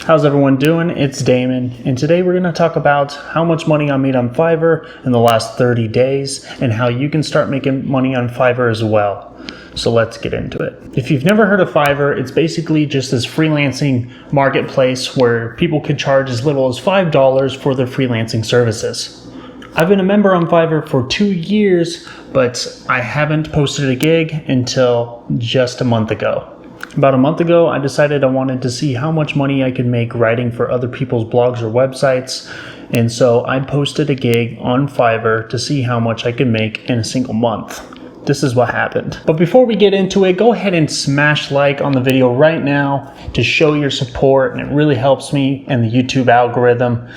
How's everyone doing? It's Damon, and today we're going to talk about how much money I made on Fiverr in the last 30 days and how you can start making money on Fiverr as well. So let's get into it. If you've never heard of Fiverr, it's basically just this freelancing marketplace where people could charge as little as $5 for their freelancing services. I've been a member on Fiverr for 2 years, but I haven't posted a gig until just a month ago. About a month ago, I decided I wanted to see how much money I could make writing for other people's blogs or websites, and so I posted a gig on Fiverr to see how much I could make in a single month. This is what happened. But before we get into it, go ahead and smash like on the video right now to show your support, and it really helps me and the YouTube algorithm.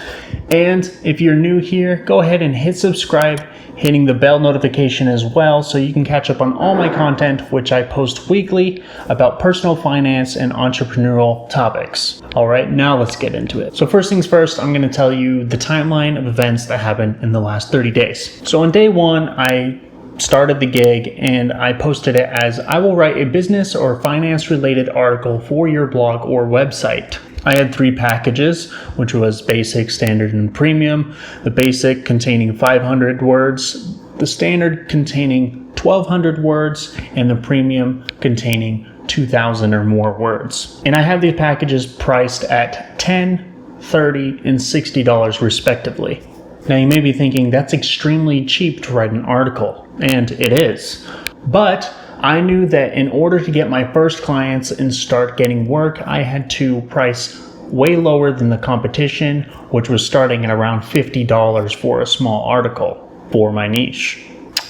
And if you're new here, go ahead and hit subscribe, hitting the bell notification as well so you can catch up on all my content, which I post weekly about personal finance and entrepreneurial topics. All right, now let's get into it. So first things first, I'm going to tell you the timeline of events that happened in the last 30 days. So on day one, I started the gig and I posted it as I will write a business or finance related article for your blog or website. I had 3 packages, which was basic, standard, and premium. The basic containing 500 words, the standard containing 1,200 words, and the premium containing 2,000 or more words. And I had these packages priced at $10, $30, and $60 respectively. Now you may be thinking that's extremely cheap to write an article, and it is. But I knew that in order to get my first clients and start getting work, I had to price way lower than the competition, which was starting at around $50 for a small article for my niche.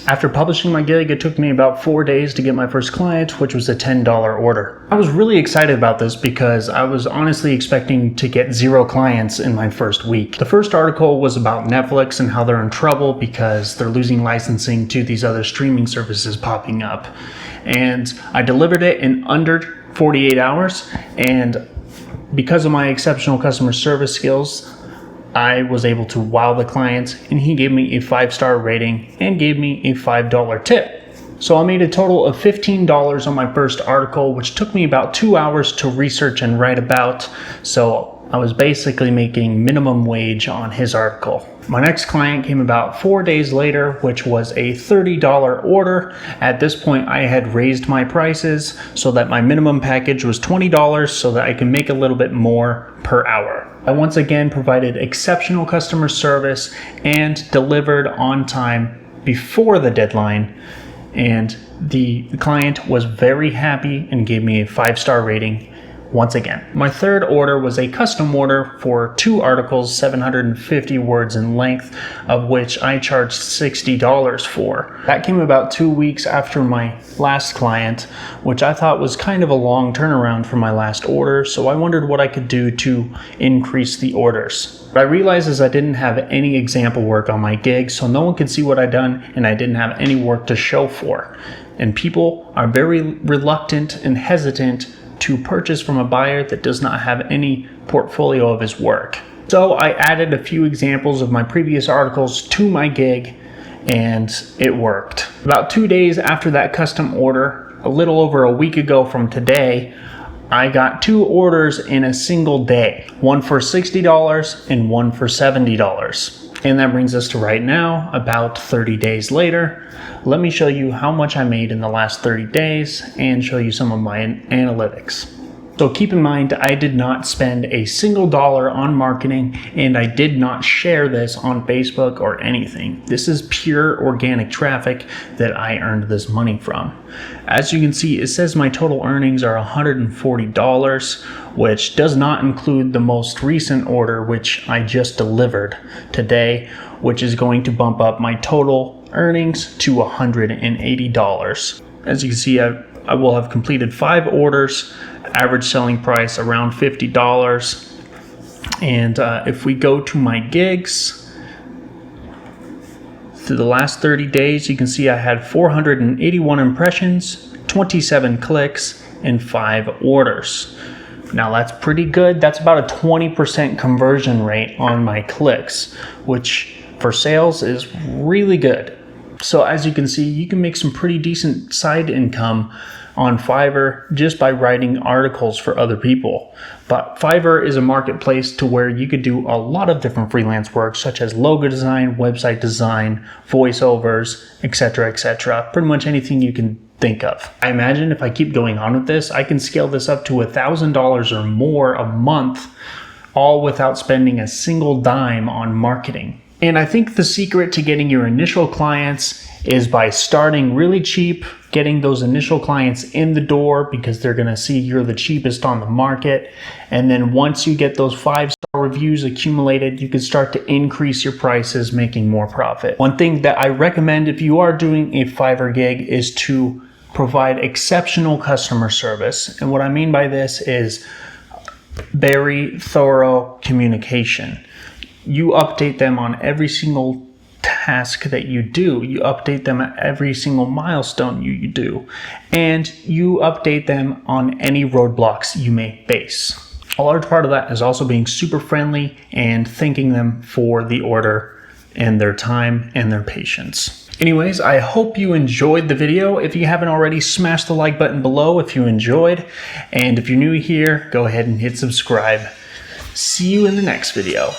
After publishing my gig, it took me about 4 days to get my first client, which was a $10 order. I was really excited about this because I was honestly expecting to get 0 clients in my first week. The first article was about Netflix and how they're in trouble because they're losing licensing to these other streaming services popping up. And I delivered it in under 48 hours, and because of my exceptional customer service skills, I was able to wow the client, and he gave me a 5-star rating and gave me a $5 tip. So I made a total of $15 on my first article, which took me about 2 hours to research and write about. So I was basically making minimum wage on his article. My next client came about 4 days later, which was a $30 order. At this point, I had raised my prices so that my minimum package was $20 so that I can make a little bit more per hour. I once again provided exceptional customer service and delivered on time before the deadline, and the client was very happy and gave me a 5-star rating once again. My third order was a custom order for 2 articles, 750 words in length, of which I charged $60 for. That came about 2 weeks after my last client, which I thought was kind of a long turnaround for my last order, so I wondered what I could do to increase the orders. But I realized as I didn't have any example work on my gig, so no one could see what I'd done, and I didn't have any work to show for. And people are very reluctant and hesitant to purchase from a buyer that does not have any portfolio of his work. So I added a few examples of my previous articles to my gig, and it worked. About 2 days after that custom order, a little over a week ago from today, I got 2 orders in a single day, one for $60 and one for $70. And that brings us to right now, about 30 days later. Let me show you how much I made in the last 30 days and show you some of my analytics. So keep in mind, I did not spend a single dollar on marketing, and I did not share this on Facebook or anything. This is pure organic traffic that I earned this money from. As you can see, it says my total earnings are $140, which does not include the most recent order, which I just delivered today, which is going to bump up my total earnings to $180. As you can see, I will have completed 5 orders, average selling price around $50. And if we go to my gigs, through the last 30 days, you can see I had 481 impressions, 27 clicks, and 5 orders. Now that's pretty good. That's about a 20% conversion rate on my clicks, which for sales is really good. So as you can see, you can make some pretty decent side income on Fiverr just by writing articles for other people. But Fiverr is a marketplace to where you could do a lot of different freelance work, such as logo design, website design, voiceovers, etc., etc. Pretty much anything you can think of. I imagine if I keep going on with this, I can scale this up to $1,000 or more a month, all without spending a single dime on marketing. And I think the secret to getting your initial clients is by starting really cheap, getting those initial clients in the door because they're going to see you're the cheapest on the market. And then once you get those 5-star reviews accumulated, you can start to increase your prices, making more profit. One thing that I recommend if you are doing a Fiverr gig is to provide exceptional customer service. And what I mean by this is very thorough communication. You update them on every single task that you do. You update them at every single milestone you do. And you update them on any roadblocks you may face. A large part of that is also being super friendly and thanking them for the order and their time and their patience. Anyways, I hope you enjoyed the video. If you haven't already, smash the like button below if you enjoyed. And if you're new here, go ahead and hit subscribe. See you in the next video.